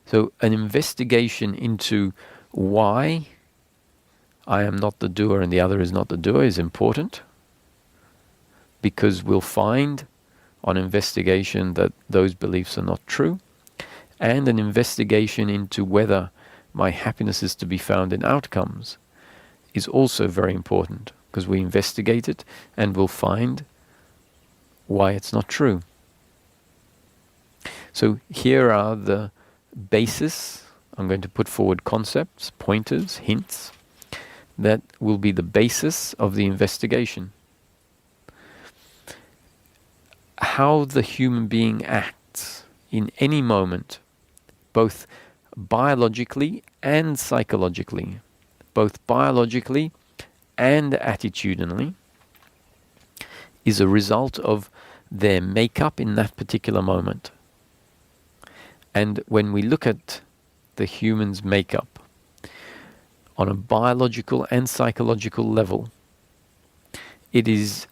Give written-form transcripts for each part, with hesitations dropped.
So an investigation into why I am not the doer and the other is not the doer is important, because we'll find on investigation that those beliefs are not true, and an investigation into whether my happiness is to be found in outcomes is also very important, because we investigate it and we'll find why it's not true. So here are the basis. I'm going to put forward concepts, pointers, hints, that will be the basis of the investigation. How the human being acts in any moment, both biologically and psychologically, both biologically and attitudinally, is a result of their makeup in that particular moment. And when we look at the human's makeup on a biological and psychological level, it is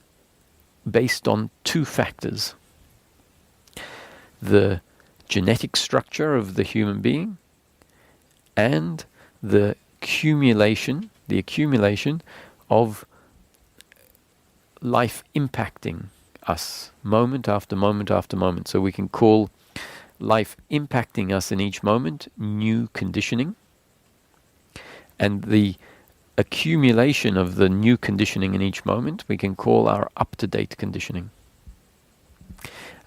based on two factors: the genetic structure of the human being and the accumulation of life impacting us moment after moment after moment. So we can call life impacting us in each moment new conditioning, and the accumulation of the new conditioning in each moment we can call our up-to-date conditioning.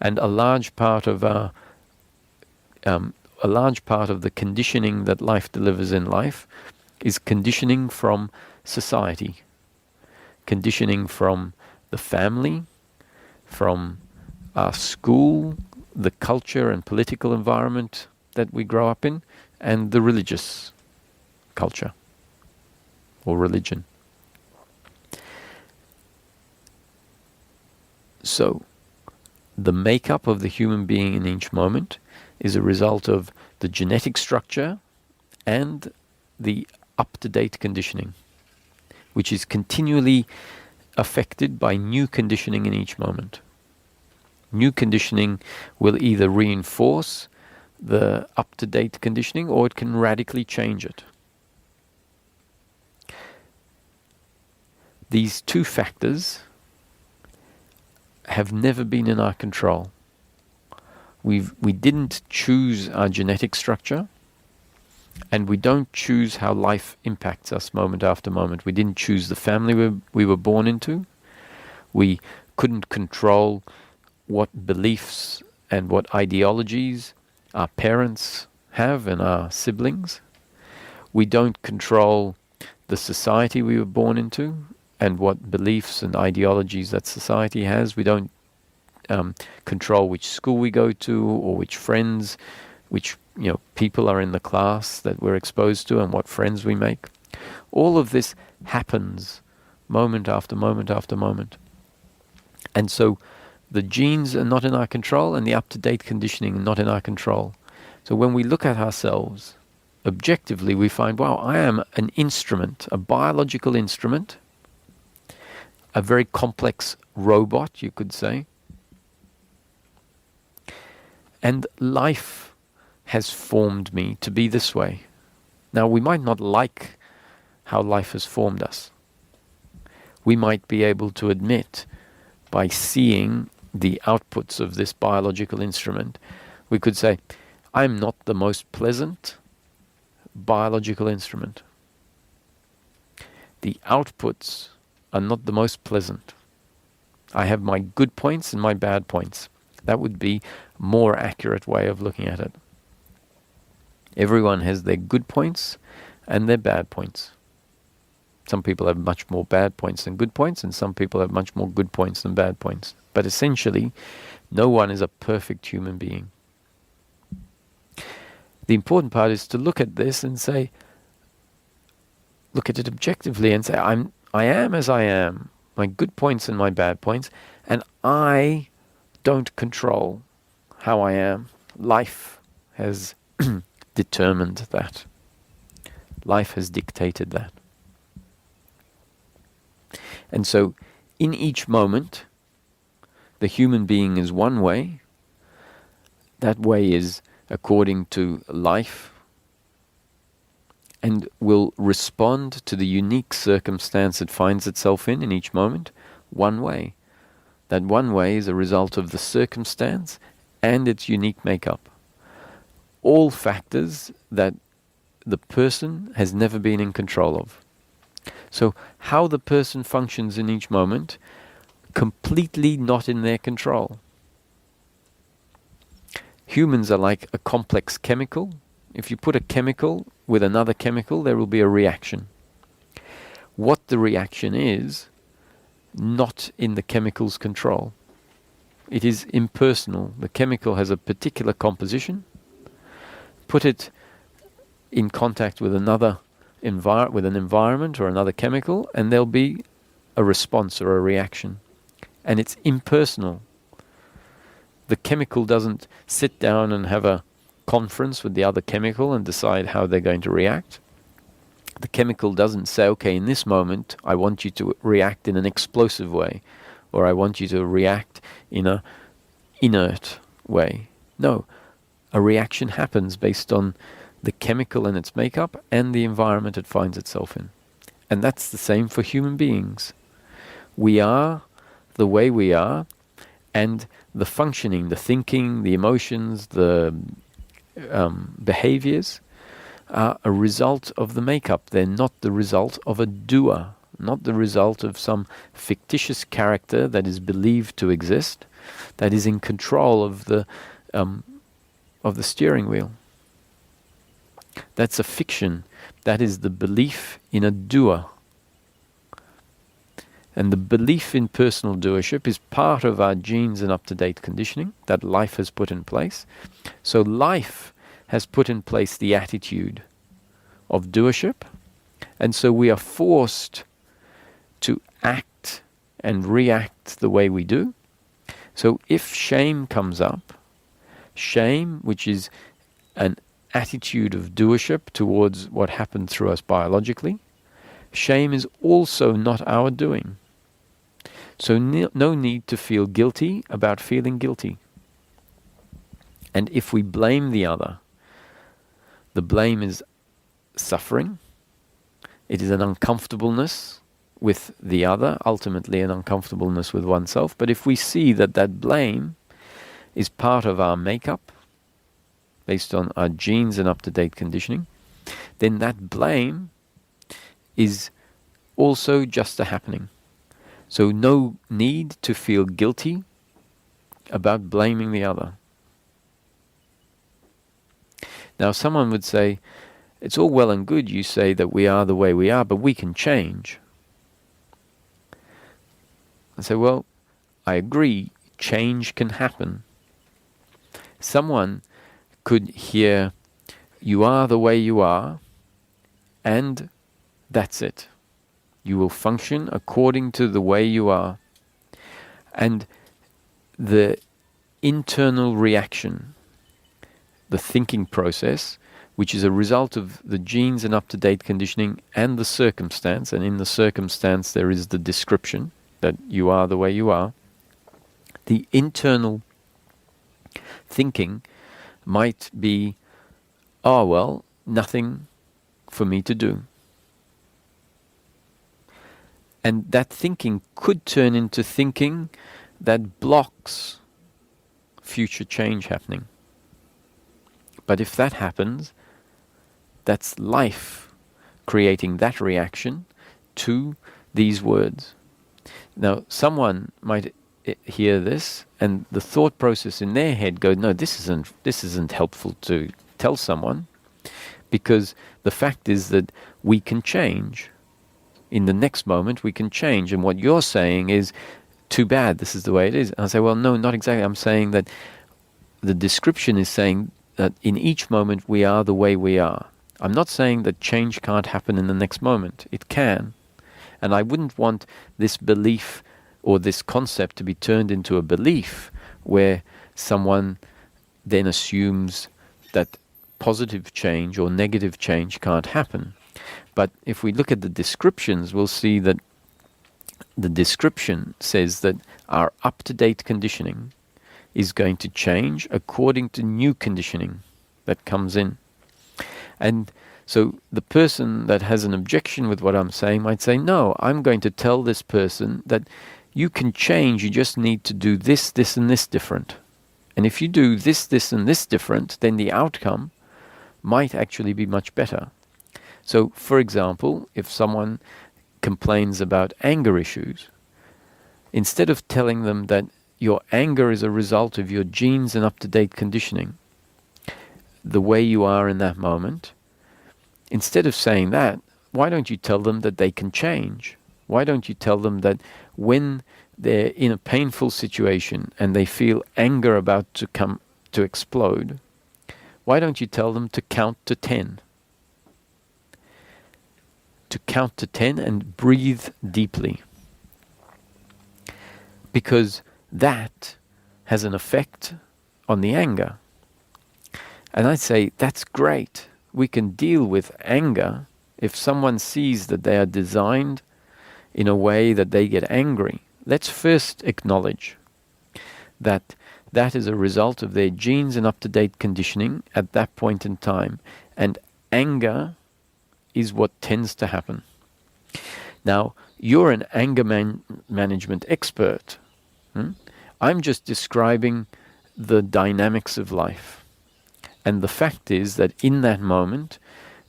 And a large part of the conditioning that life delivers in life is conditioning from society, conditioning from the family, from our school, the culture and political environment that we grow up in, and the religious culture or religion. So, the makeup of the human being in each moment is a result of the genetic structure and the up-to-date conditioning, which is continually affected by new conditioning in each moment. New conditioning will either reinforce the up-to-date conditioning, or it can radically change it. These two factors have never been in our control. We didn't choose our genetic structure, and we don't choose how life impacts us moment after moment. We didn't choose the family we were born into. We couldn't control what beliefs and what ideologies our parents have and our siblings. We don't control the society we were born into and what beliefs and ideologies that society has. We don't control which school we go to, or which friends, which people are in the class that we're exposed to, and what friends we make. All of this happens moment after moment after moment. And so the genes are not in our control, and the up-to-date conditioning are not in our control. So when we look at ourselves objectively, we find, wow, I am an instrument, a biological instrument, a very complex robot, you could say. And life has formed me to be this way. Now, we might not like how life has formed us. We might be able to admit, by seeing the outputs of this biological instrument, we could say, I'm not the most pleasant biological instrument. The outputs are not the most pleasant. I have my good points and my bad points. That would be a more accurate way of looking at it. Everyone has their good points and their bad points. Some people have much more bad points than good points, and some people have much more good points than bad points. But essentially, no one is a perfect human being. The important part is to look at this and say, look at it objectively and say, I am as I am, my good points and my bad points, and I don't control how I am. Life has determined that. Life has dictated that. And so, in each moment, the human being is one way. That way is according to life, and will respond to the unique circumstance it finds itself in each moment one way. That one way is a result of the circumstance and its unique makeup. All factors that the person has never been in control of. So how the person functions in each moment, completely not in their control. Humans are like a complex chemical. If you put a chemical with another chemical, there will be a reaction. What the reaction is, not in the chemical's control. It is impersonal. The chemical has a particular composition. Put it in contact with another with an environment or another chemical, and there'll be a response or a reaction. And it's impersonal. The chemical doesn't sit down and have a conference with the other chemical and decide how they're going to react. The chemical doesn't say, okay, in this moment, I want you to react in an explosive way, or I want you to react in a inert way. No, a reaction happens based on the chemical and its makeup and the environment it finds itself in. And that's the same for human beings. We are the way we are, and the functioning, the thinking, the emotions, the behaviors are a result of the makeup. They're not the result of a doer, not the result of some fictitious character that is believed to exist, that is in control of the steering wheel. That's a fiction. That is the belief in a doer. And the belief in personal doership is part of our genes and up-to-date conditioning that life has put in place. So life has put in place the attitude of doership, and so we are forced to act and react the way we do. So if shame comes up, shame, which is an attitude of doership towards what happened through us biologically, shame is also not our doing. So no need to feel guilty about feeling guilty. And if we blame the other, the blame is suffering. It is an uncomfortableness with the other, ultimately an uncomfortableness with oneself. But if we see that that blame is part of our makeup, based on our genes and up-to-date conditioning, then that blame is also just a happening. So no need to feel guilty about blaming the other. Now someone would say, it's all well and good you say that we are the way we are, but we can change. I say, well, I agree, change can happen. Someone could hear, you are the way you are, and that's it. You will function according to the way you are. And the internal reaction, the thinking process, which is a result of the genes and up-to-date conditioning and the circumstance, and in the circumstance there is the description that you are the way you are, the internal thinking might be, oh well, nothing for me to do. And that thinking could turn into thinking that blocks future change happening. But if that happens, that's life creating that reaction to these words. Now, someone might hear this, and the thought process in their head go, no, this isn't helpful to tell someone, because the fact is that we can change. In the next moment, we can change. And what you're saying is, too bad, this is the way it is. And I say, well, no, not exactly. I'm saying that the description is saying that in each moment we are the way we are. I'm not saying that change can't happen in the next moment. It can. And I wouldn't want this belief or this concept to be turned into a belief where someone then assumes that positive change or negative change can't happen. But if we look at the descriptions, we'll see that the description says that our up-to-date conditioning is going to change according to new conditioning. that comes in. And so the person that has an objection with what I'm saying might say, no, I'm going to tell this person that you can change, you just need to do this, this, and this different. And if you do this, this, and this different, then the outcome might actually be much better. So, for example, if someone complains about anger issues, instead of telling them that your anger is a result of your genes and up-to-date conditioning, the way you are in that moment, instead of saying that, why don't you tell them that they can change? Why don't you tell them that when they're in a painful situation and they feel anger about to explode, why don't you tell them to count to 10? To count to 10 and breathe deeply. Because that has an effect on the anger. And I'd say, that's great. We can deal with anger if someone sees that they are designed in a way that they get angry. Let's first acknowledge that that is a result of their genes and up-to-date conditioning at that point in time. And anger is what tends to happen. Now, you're an anger management expert. I'm just describing the dynamics of life. And the fact is that in that moment,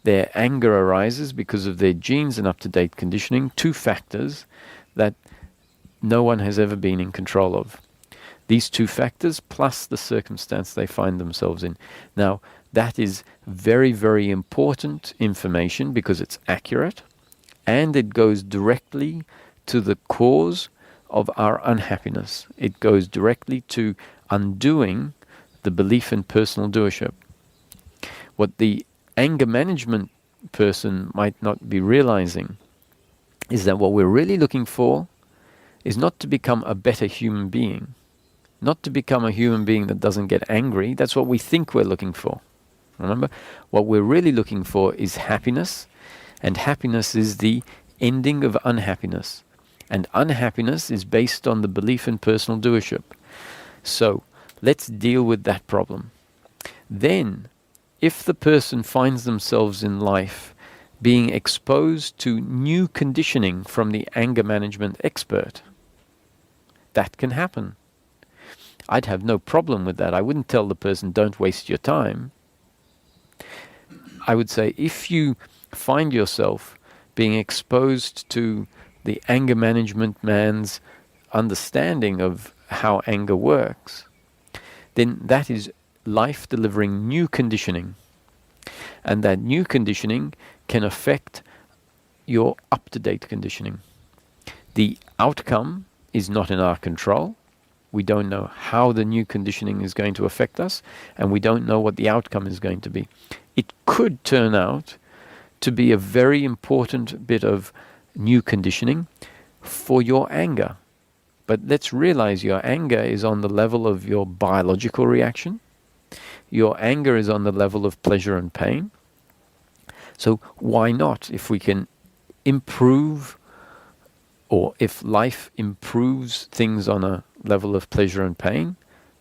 their anger arises because of their genes and up-to-date conditioning, two factors that no one has ever been in control of. These two factors plus the circumstance they find themselves in. Now, that is very, very important information because it's accurate and it goes directly to the cause of our unhappiness. It goes directly to undoing the belief in personal doership. What the anger management person might not be realizing is that what we're really looking for is not to become a better human being, not to become a human being that doesn't get angry. That's what we think we're looking for. Remember, what we're really looking for is happiness, and happiness is the ending of unhappiness. And unhappiness is based on the belief in personal doership. So, let's deal with that problem. Then, if the person finds themselves in life being exposed to new conditioning from the anger management expert, that can happen. I'd have no problem with that. I wouldn't tell the person, don't waste your time. I would say, if you find yourself being exposed to the anger management man's understanding of how anger works, then that is life delivering new conditioning. And that new conditioning can affect your up-to-date conditioning. The outcome is not in our control. We don't know how the new conditioning is going to affect us, and we don't know what the outcome is going to be. It could turn out to be a very important bit of new conditioning for your anger. But let's realize your anger is on the level of your biological reaction. Your anger is on the level of pleasure and pain. So why not? If we can improve, or if life improves things on a level of pleasure and pain,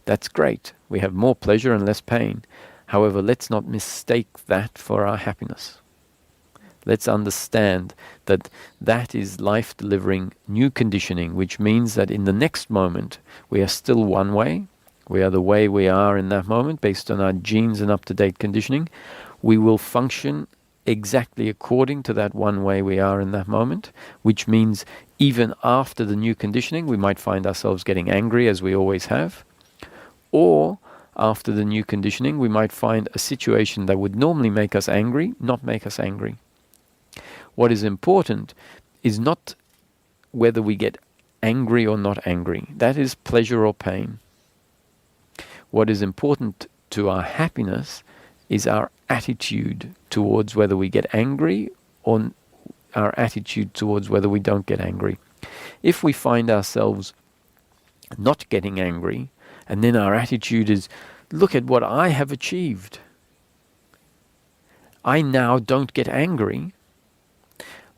that's great. We have more pleasure and less pain. However, let's not mistake that for our happiness. Let's understand that that is life delivering new conditioning, which means that in the next moment, we are still one way. We are the way we are in that moment based on our genes and up-to-date conditioning. We will function exactly according to that one way we are in that moment, which means even after the new conditioning, we might find ourselves getting angry as we always have. Or after the new conditioning, we might find a situation that would normally make us angry, not make us angry. What is important is not whether we get angry or not angry. That is pleasure or pain. What is important to our happiness is our attitude towards whether we get angry or our attitude towards whether we don't get angry. If we find ourselves not getting angry, and then our attitude is, look at what I have achieved. I now don't get angry.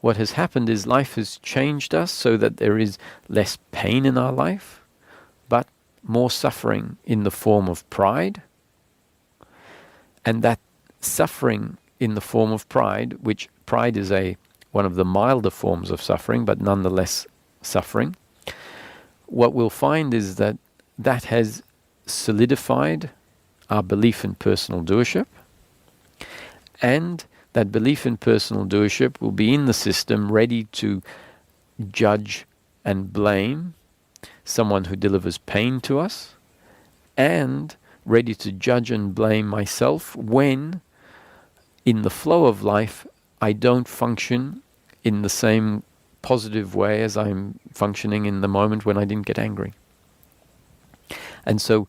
What has happened is life has changed us so that there is less pain in our life, but more suffering in the form of pride. And that suffering in the form of pride, which pride is one of the milder forms of suffering, but nonetheless suffering, what we'll find is that that has solidified our belief in personal doership, and that belief in personal doership will be in the system ready to judge and blame someone who delivers pain to us, and ready to judge and blame myself when, in the flow of life, I don't function in the same positive way as I'm functioning in the moment when I didn't get angry. And so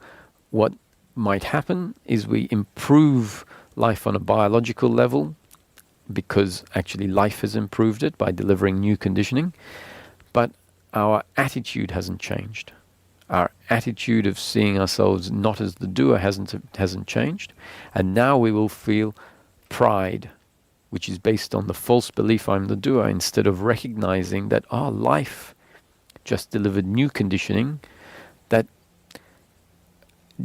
what might happen is we improve life on a biological level, because actually life has improved it by delivering new conditioning, but our attitude hasn't changed. Our attitude of seeing ourselves not as the doer hasn't changed, and now we will feel pride, which is based on the false belief I'm the doer, instead of recognizing that life just delivered new conditioning that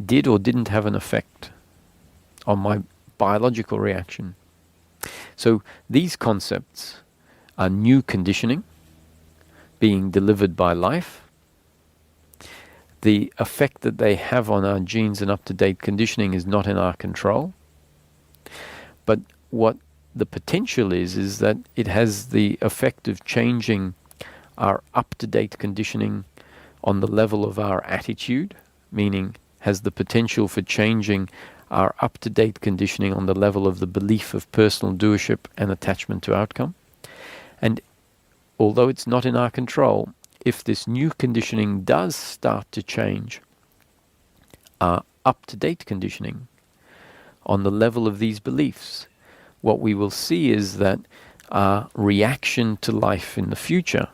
did or didn't have an effect on my biological reaction. So these concepts are new conditioning being delivered by life. The effect that they have on our genes and up-to-date conditioning is not in our control. But what the potential is that it has the effect of changing our up-to-date conditioning on the level of our attitude, meaning has the potential for changing our up-to-date conditioning on the level of the belief of personal doership and attachment to outcome. And although it's not in our control, if this new conditioning does start to change our up-to-date conditioning on the level of these beliefs, what we will see is that our reaction to life in the future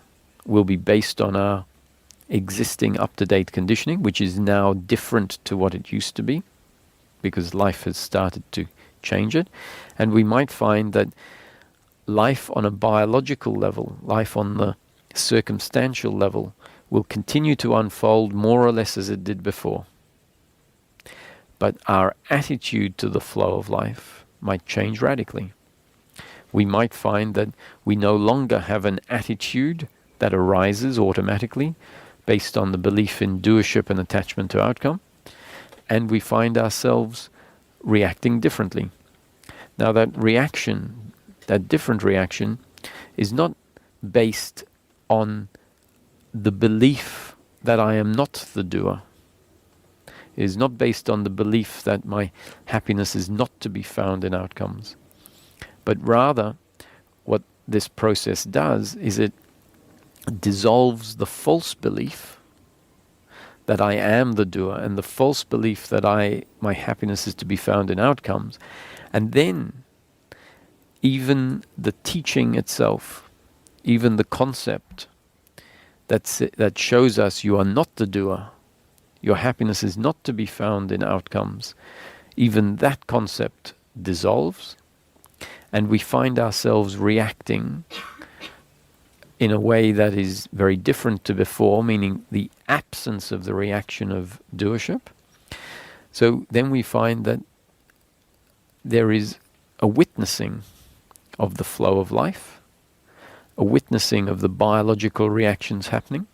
will be based on our existing up-to-date conditioning, which is now different to what it used to be, because life has started to change it. And we might find that life on a biological level, life on the circumstantial level, will continue to unfold more or less as it did before. But our attitude to the flow of life might change radically. We might find that we no longer have an attitude that arises automatically based on the belief in doership and attachment to outcome, and we find ourselves reacting differently. Now that reaction, that different reaction, is not based on the belief that I am not the doer. It is not based on the belief that my happiness is not to be found in outcomes. But rather, what this process does is it dissolves the false belief that I am the doer and the false belief that my happiness is to be found in outcomes. And then even the teaching itself, even the concept that shows us you are not the doer, your happiness is not to be found in outcomes, even that concept dissolves, and we find ourselves reacting in a way that is very different to before, meaning the absence of the reaction of doership. So then we find that there is a witnessing of the flow of life, a witnessing of the biological reactions happening,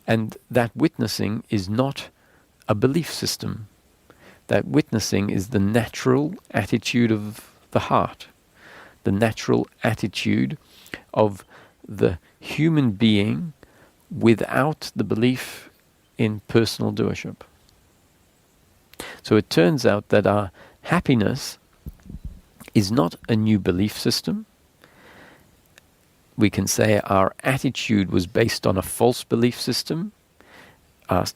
and that witnessing is not a belief system. That witnessing is the natural attitude of the heart, the natural attitude of the human being without the belief in personal doership. So it turns out that our happiness is not a new belief system. We can say our attitude was based on a false belief system.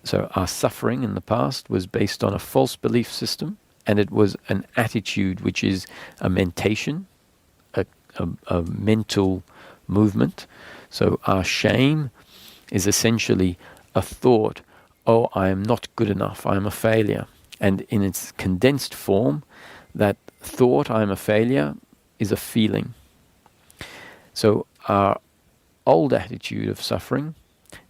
So our suffering in the past was based on a false belief system, and it was an attitude which is a mentation, a mental movement. So our shame is essentially a thought, oh, I am not good enough, I am a failure. And in its condensed form, that thought, I am a failure, is a feeling. So our old attitude of suffering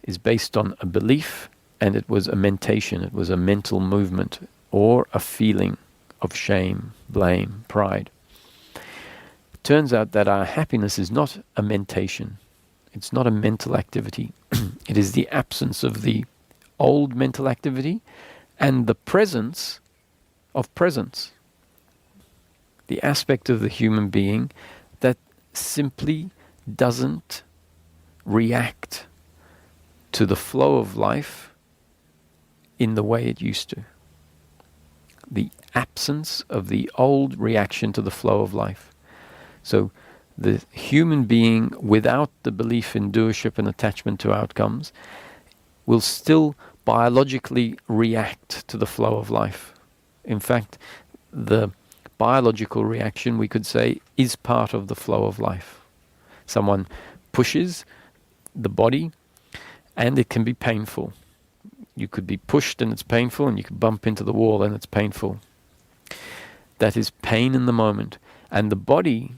is based on a belief, and it was a mentation, it was a mental movement or a feeling of shame, blame, pride. It turns out that our happiness is not a mentation. It's not a mental activity. It is the absence of the old mental activity and the presence of presence. The aspect of the human being that simply doesn't react to the flow of life in the way it used to. The absence of the old reaction to the flow of life. So the human being without the belief in doership and attachment to outcomes will still biologically react to the flow of life. In fact, the biological reaction, we could say, is part of the flow of life. Someone pushes the body and it can be painful. You could be pushed and it's painful, and you could bump into the wall and it's painful. That is pain in the moment. And the body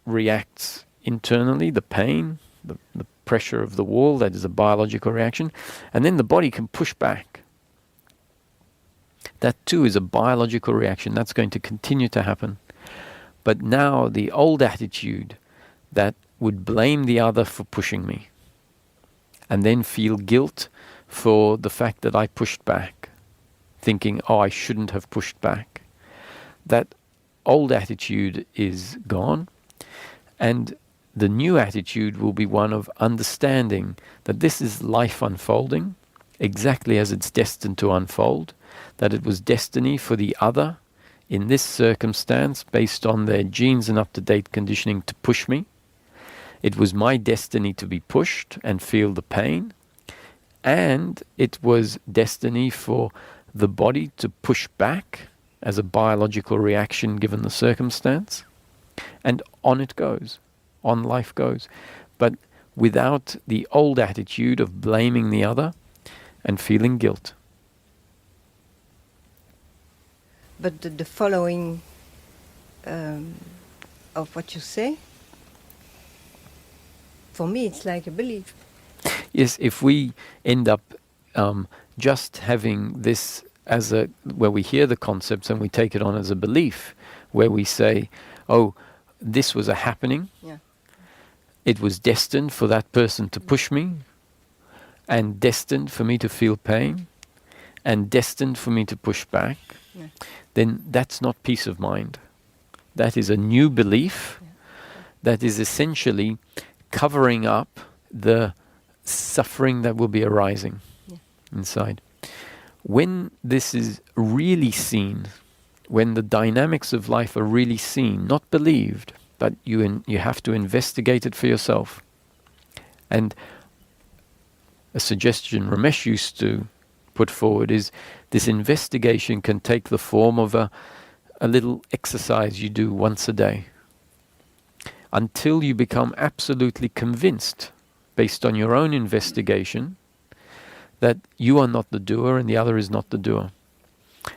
reacts internally, the pain, the pressure of the wall, that is a biological reaction. And then the body can push back. That too is a biological reaction. That's going to continue to happen. But now the old attitude that would blame the other for pushing me and then feel guilt for the fact that I pushed back, thinking, oh, I shouldn't have pushed back. That old attitude is gone, and the new attitude will be one of understanding that this is life unfolding exactly as it's destined to unfold, that it was destiny for the other in this circumstance based on their genes and up-to-date conditioning to push me. It was my destiny to be pushed and feel the pain. And it was destiny for the body to push back as a biological reaction given the circumstance. And on it goes. On life goes. But without the old attitude of blaming the other and feeling guilt. But the following of what you say, for me it's like a belief. Yes, if we end up just having this as where we hear the concepts and we take it on as a belief, where we say, oh, this was a happening, it was destined for that person to push me, and destined for me to feel pain, and destined for me to push back, then that's not peace of mind. That is a new belief that is essentially covering up the suffering that will be arising inside. When this is really seen, when the dynamics of life are really seen, not believed, but you have to investigate it for yourself. And a suggestion Ramesh used to put forward is this investigation can take the form of a little exercise you do once a day, until you become absolutely convinced, based on your own investigation, that you are not the doer and the other is not the doer.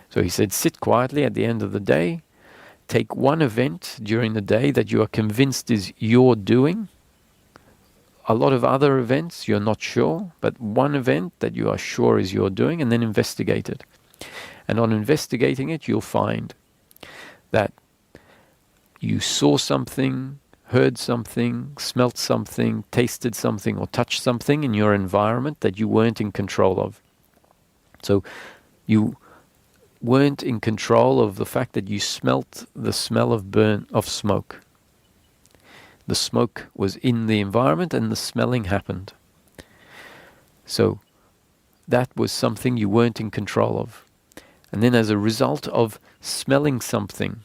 So he said, sit quietly at the end of the day, take one event during the day that you are convinced is your doing, a lot of other events you're not sure, but one event that you are sure is your doing, and then investigate it. And on investigating it, you'll find that you saw something, heard something, smelt something, tasted something, or touched something in your environment that you weren't in control of. So you weren't in control of the fact that you smelt the smell of smoke. The smoke was in the environment and the smelling happened. So that was something you weren't in control of. And then as a result of smelling something,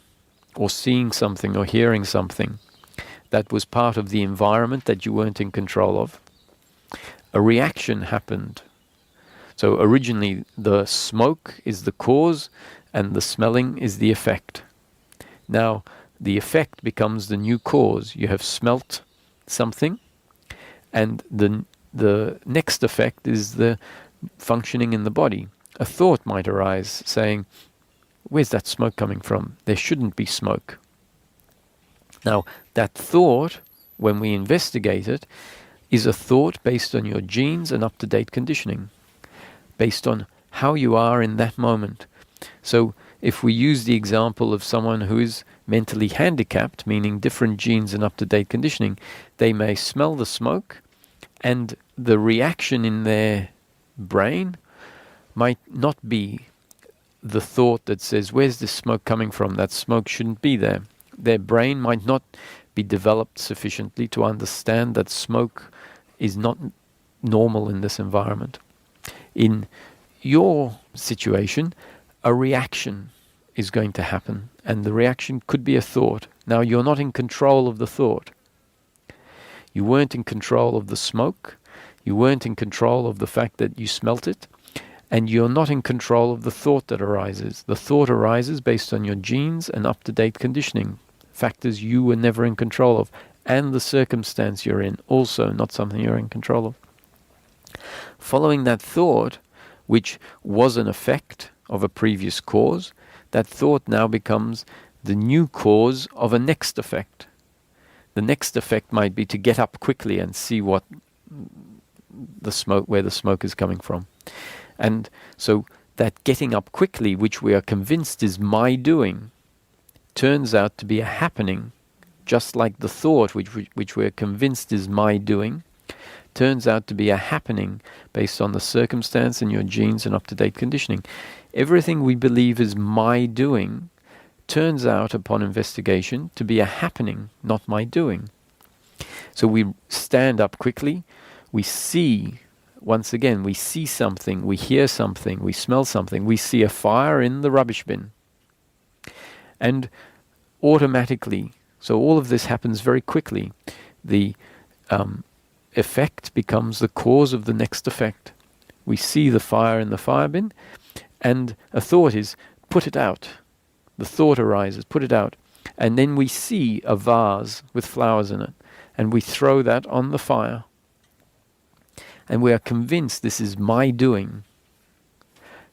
or seeing something, or hearing something, that was part of the environment that you weren't in control of, a reaction happened. So originally the smoke is the cause and the smelling is the effect. Now the effect becomes the new cause. You have smelt something, and the next effect is the functioning in the body. A thought might arise saying, where's that smoke coming from? There shouldn't be smoke. Now, that thought, when we investigate it, is a thought based on your genes and up-to-date conditioning, based on how you are in that moment. So if we use the example of someone who is mentally handicapped, meaning different genes and up-to-date conditioning, they may smell the smoke, and the reaction in their brain might not be the thought that says, where's this smoke coming from? That smoke shouldn't be there. Their brain might not be developed sufficiently to understand that smoke is not normal in this environment. In your situation, a reaction is going to happen, and the reaction could be a thought. Now, you're not in control of the thought. You weren't in control of the smoke. You weren't in control of the fact that you smelt it. And you're not in control of the thought that arises. The thought arises based on your genes and up-to-date conditioning, factors you were never in control of, and the circumstance you're in, also not something you're in control of. Following that thought, which was an effect of a previous cause, that thought now becomes the new cause of a next effect. The next effect might be to get up quickly and see what the smoke, where the smoke is coming from. And so that getting up quickly, which we are convinced is my doing, turns out to be a happening, just like the thought, which we're convinced is my doing, turns out to be a happening based on the circumstance and your genes and up-to-date conditioning. Everything we believe is my doing turns out, upon investigation, to be a happening, not my doing. So we stand up quickly, we see, once again, we see something, we hear something, we smell something, we see a fire in the rubbish bin. And automatically, so all of this happens very quickly, the effect becomes the cause of the next effect. We see the fire in the fire bin, and a thought is, put it out. The thought arises, put it out. And then we see a vase with flowers in it, and we throw that on the fire. And we are convinced this is my doing.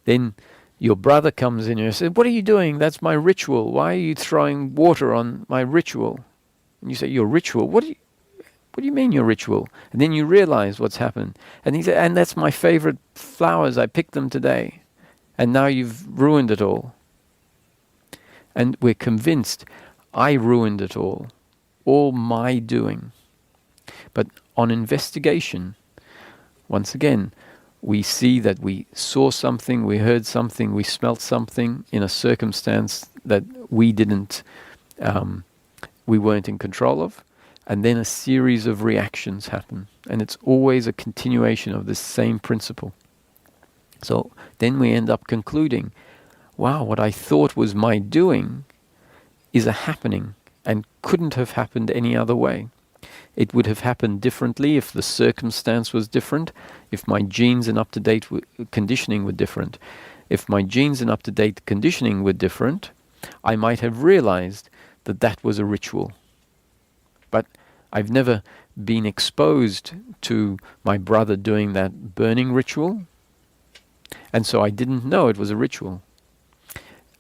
Then your brother comes in and says, what are you doing? That's my ritual. Why are you throwing water on my ritual? And you say, your ritual? What do you mean your ritual? And then you realize what's happened. And he said, and that's my favorite flowers. I picked them today. And now you've ruined it all. And we're convinced, I ruined it all my doing. But on investigation, once again, we see that we saw something, we heard something, we smelt something in a circumstance that we weren't in control of, and then a series of reactions happen. And it's always a continuation of this same principle. So then we end up concluding, wow, what I thought was my doing is a happening and couldn't have happened any other way. It would have happened differently if the circumstance was different, if my genes and up-to-date conditioning were different. If my genes and up-to-date conditioning were different, I might have realized that that was a ritual. But I've never been exposed to my brother doing that burning ritual, and so I didn't know it was a ritual.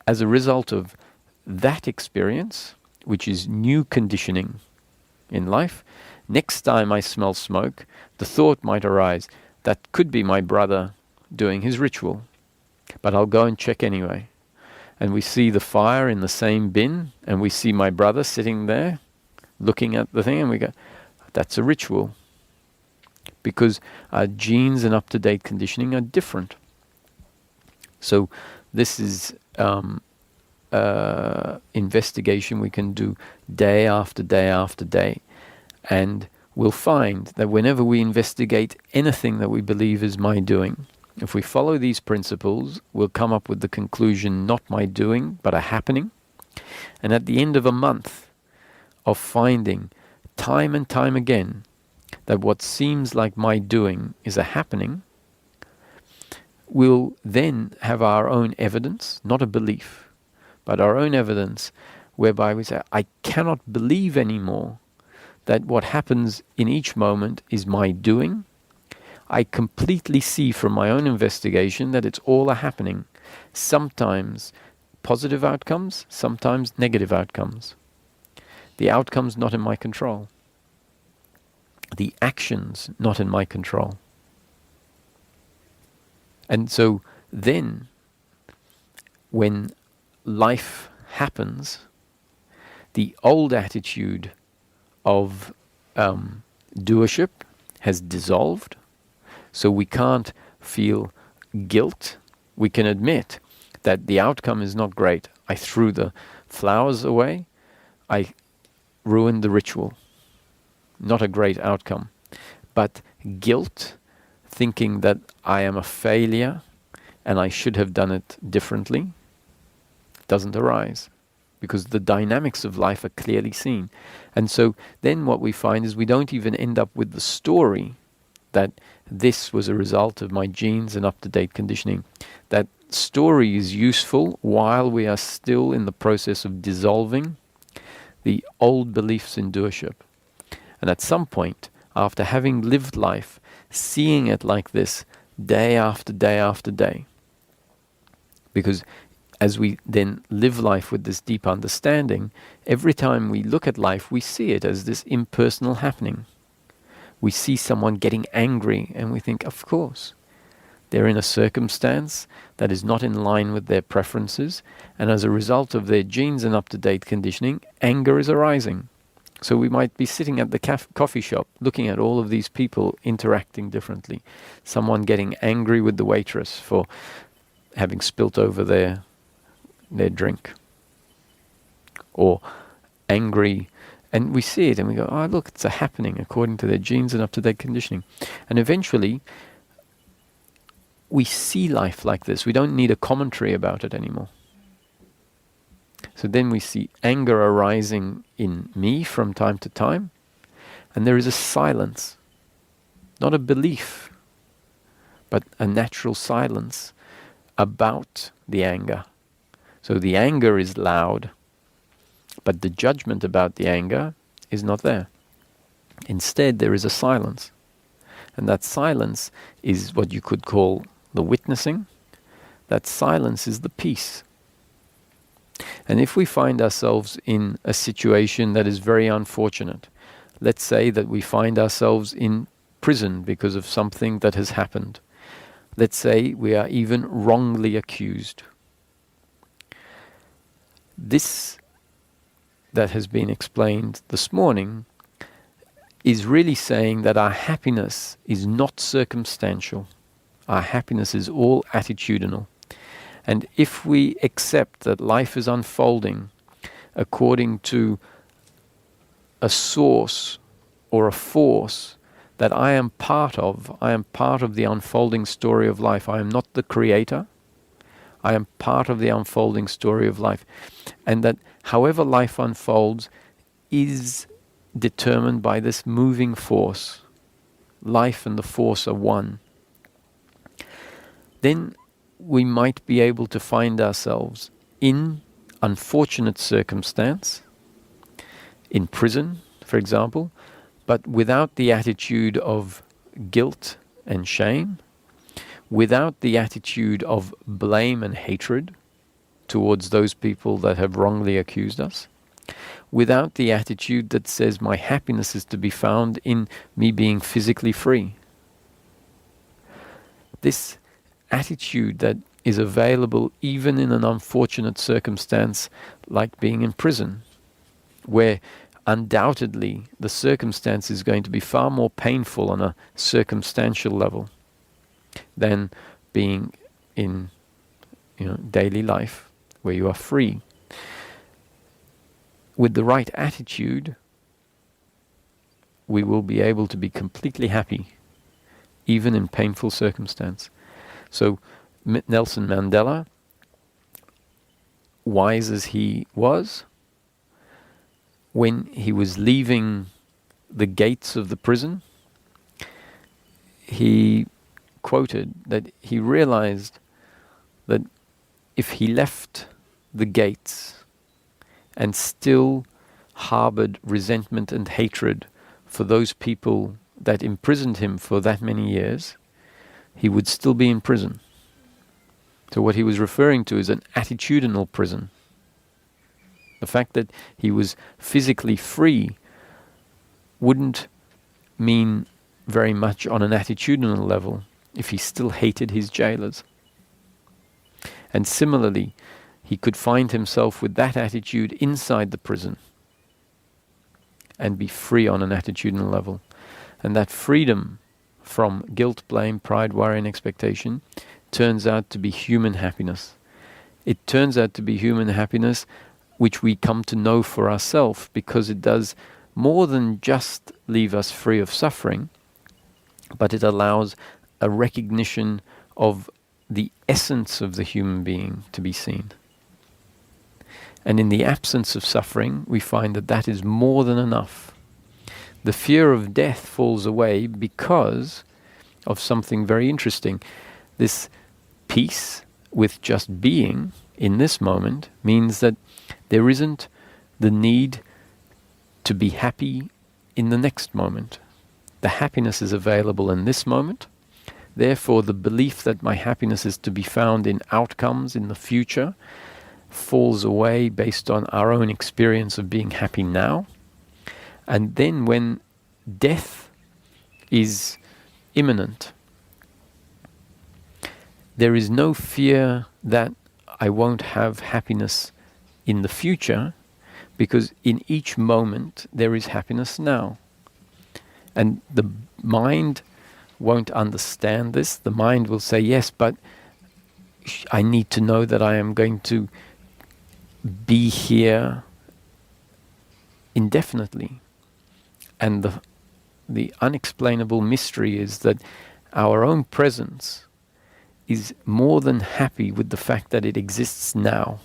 As a result of that experience, which is new conditioning in life, next time I smell smoke, the thought might arise, that could be my brother doing his ritual, but I'll go and check anyway. And we see the fire in the same bin, and we see my brother sitting there looking at the thing, and we go, that's a ritual. Because our genes and up-to-date conditioning are different. So this is investigation we can do day after day after day. And we'll find that whenever we investigate anything that we believe is my doing, if we follow these principles, we'll come up with the conclusion, not my doing, but a happening. And at the end of a month of finding time and time again that what seems like my doing is a happening, we'll then have our own evidence, not a belief, but our own evidence, whereby we say, I cannot believe anymore that what happens in each moment is my doing. I completely see from my own investigation that it's all a happening. Sometimes positive outcomes, sometimes negative outcomes. The outcomes not in my control. The actions not in my control. And so then, when life happens, the old attitude of doership has dissolved, so we can't feel guilt. We can admit that the outcome is not great. I threw the flowers away. I ruined the ritual. Not a great outcome. But guilt, thinking that I am a failure and I should have done it differently, doesn't arise, because the dynamics of life are clearly seen. And so then what we find is we don't even end up with the story that this was a result of my genes and up-to-date conditioning. That story is useful while we are still in the process of dissolving the old beliefs in doership. And at some point, after having lived life, seeing it like this day after day after day, because as we then live life with this deep understanding, every time we look at life, we see it as this impersonal happening. We see someone getting angry and we think, of course, they're in a circumstance that is not in line with their preferences, and as a result of their genes and up-to-date conditioning, anger is arising. So we might be sitting at the coffee shop looking at all of these people interacting differently. Someone getting angry with the waitress for having spilt over their drink. Or angry, and we see it and we go, oh look, it's a happening according to their genes and up-to-date conditioning. And eventually we see life like this. We don't need a commentary about it anymore. So then we see anger arising in me from time to time, and there is a silence, not a belief, but a natural silence about the anger. So the anger is loud, but the judgment about the anger is not there. Instead, there is a silence. And that silence is what you could call the witnessing. That silence is the peace. And if we find ourselves in a situation that is very unfortunate, let's say that we find ourselves in prison because of something that has happened. Let's say we are even wrongly accused. This that has been explained this morning is really saying that our happiness is not circumstantial. Our happiness is all attitudinal. And if we accept that life is unfolding according to a source or a force that I am part of the unfolding story of life. I am not the creator. I am part of the unfolding story of life. And that however life unfolds is determined by this moving force. Life and the force are one. Then we might be able to find ourselves in unfortunate circumstance, in prison, for example, but without the attitude of guilt and shame, without the attitude of blame and hatred towards those people that have wrongly accused us, without the attitude that says my happiness is to be found in me being physically free. This attitude that is available even in an unfortunate circumstance like being in prison, where undoubtedly the circumstance is going to be far more painful on a circumstantial level than being in daily life where you are free. With the right attitude, we will be able to be completely happy even in painful circumstance. So Nelson Mandela, wise as he was, when he was leaving the gates of the prison, he quoted that he realized that if he left the gates and still harbored resentment and hatred for those people that imprisoned him for that many years, he would still be in prison. So what he was referring to is an attitudinal prison. The fact that he was physically free wouldn't mean very much on an attitudinal level if he still hated his jailers. And similarly, he could find himself with that attitude inside the prison and be free on an attitudinal level. And that freedom from guilt, blame, pride, worry, and expectation turns out to be human happiness. It turns out to be human happiness which we come to know for ourselves, because it does more than just leave us free of suffering, but it allows a recognition of the essence of the human being to be seen. And in the absence of suffering, we find that that is more than enough. The fear of death falls away because of something very interesting. This peace with just being in this moment means that there isn't the need to be happy in the next moment. The happiness is available in this moment. Therefore, the belief that my happiness is to be found in outcomes in the future falls away based on our own experience of being happy now. And then when death is imminent, there is no fear that I won't have happiness in the future, because in each moment there is happiness now. And the mind won't understand this. The mind will say, yes, but I need to know that I am going to be here indefinitely. And the unexplainable mystery is that our own presence is more than happy with the fact that it exists now.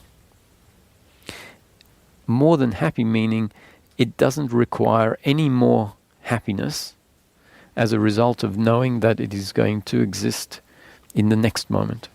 More than happy meaning it doesn't require any more happiness as a result of knowing that it is going to exist in the next moment.